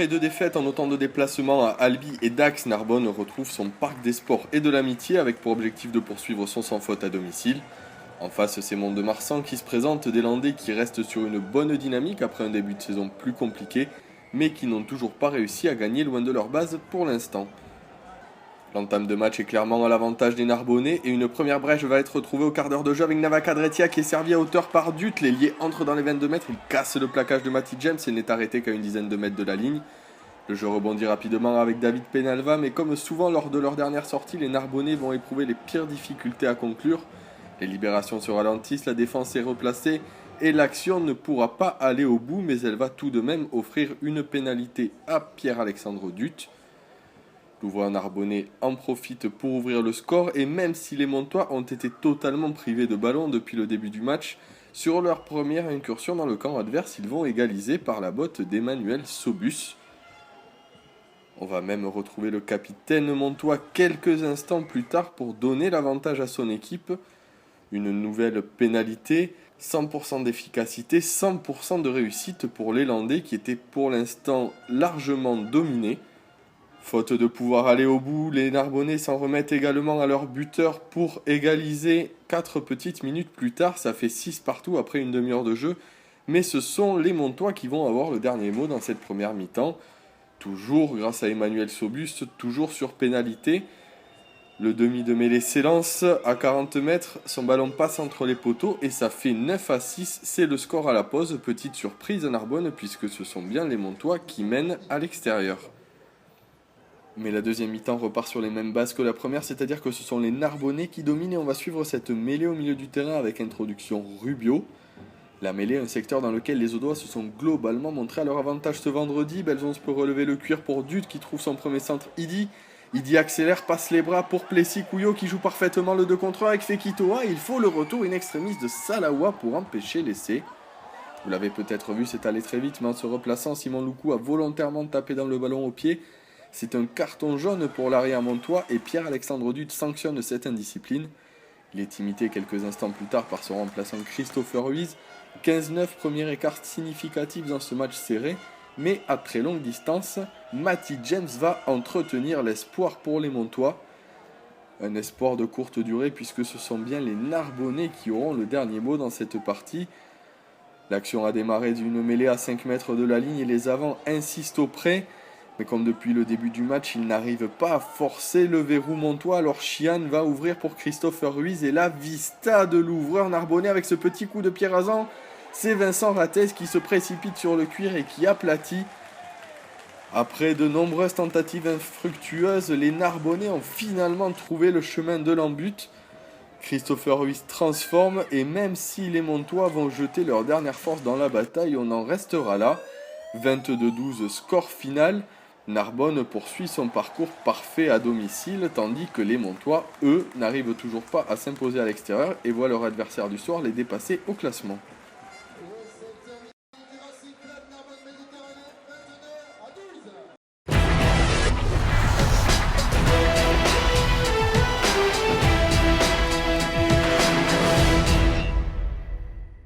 Après 2 défaites en autant de déplacements à Albi et Dax, Narbonne retrouve son parc des sports et de l'amitié avec pour objectif de poursuivre son sans faute à domicile. En face, c'est Mont-de-Marsan qui se présente, des Landais qui restent sur une bonne dynamique après un début de saison plus compliqué, mais qui n'ont toujours pas réussi à gagner loin de leur base pour l'instant. L'entame de match est clairement à l'avantage des Narbonnais et une première brèche va être retrouvée au quart d'heure de jeu avec Navakadretia qui est servi à hauteur par Dut. L'ailier entre dans les 22 mètres, il casse le plaquage de Matty James et n'est arrêté qu'à une dizaine de mètres de la ligne. Le jeu rebondit rapidement avec David Penalva, mais comme souvent lors de leur dernière sortie, les Narbonnais vont éprouver les pires difficultés à conclure. Les libérations se ralentissent, la défense est replacée et l'action ne pourra pas aller au bout, mais elle va tout de même offrir une pénalité à Pierre-Alexandre Dut. L'ouvreur narbonnais en profite pour ouvrir le score et même si les Montois ont été totalement privés de ballon depuis le début du match, sur leur première incursion dans le camp adverse, ils vont égaliser par la botte d'Emmanuel Sobus. On va même retrouver le capitaine montois quelques instants plus tard pour donner l'avantage à son équipe. Une nouvelle pénalité, 100% d'efficacité, 100% de réussite pour les Landais qui étaient pour l'instant largement dominés. Faute de pouvoir aller au bout, les Narbonnais s'en remettent également à leur buteur pour égaliser 4 petites minutes plus tard. Ça fait 6 partout après une demi-heure de jeu. Mais ce sont les Montois qui vont avoir le dernier mot dans cette première mi-temps. Toujours grâce à Emmanuel Sobus, toujours sur pénalité. Le demi de mêlée s'élance à 40 mètres, son ballon passe entre les poteaux et ça fait 9-6, c'est le score à la pause. Petite surprise à Narbonne puisque ce sont bien les Montois qui mènent à l'extérieur. Mais la deuxième mi-temps repart sur les mêmes bases que la première, c'est-à-dire que ce sont les Narbonnais qui dominent et on va suivre cette mêlée au milieu du terrain avec introduction Rubio. La mêlée, un secteur dans lequel les Audois se sont globalement montrés à leur avantage ce vendredi. Belzons peut relever le cuir pour Dut qui trouve son premier centre Idi. Idi accélère, passe les bras pour Plessis Couillot qui joue parfaitement le 2 contre 1 avec Fekitoa. Il faut le retour in extremis de Salawa pour empêcher l'essai. Vous l'avez peut-être vu, c'est allé très vite, mais en se replaçant, Simon Loukou a volontairement tapé dans le ballon au pied. C'est un carton jaune pour l'arrière montois et Pierre-Alexandre Dut sanctionne cette indiscipline. Il est imité quelques instants plus tard par son remplaçant Christopher Ruiz. 15-9, premier écart significatif dans ce match serré, mais à très longue distance, Matty James va entretenir l'espoir pour les Montois. Un espoir de courte durée puisque ce sont bien les Narbonnais qui auront le dernier mot dans cette partie. L'action a démarré d'une mêlée à 5 mètres de la ligne et les avants insistent au près. Mais comme depuis le début du match, ils n'arrivent pas à forcer le verrou montois, alors Chian va ouvrir pour Christopher Ruiz et la vista de l'ouvreur narbonnais avec ce petit coup de pied rasant. C'est Vincent Rattès qui se précipite sur le cuir et qui aplatit. Après de nombreuses tentatives infructueuses, les Narbonnais ont finalement trouvé le chemin de l'embut. Christopher Ruiz transforme et même si les Montois vont jeter leur dernière force dans la bataille, on en restera là. 22-12 score final. Narbonne poursuit son parcours parfait à domicile, tandis que les Montois, eux, n'arrivent toujours pas à s'imposer à l'extérieur et voient leur adversaire du soir les dépasser au classement.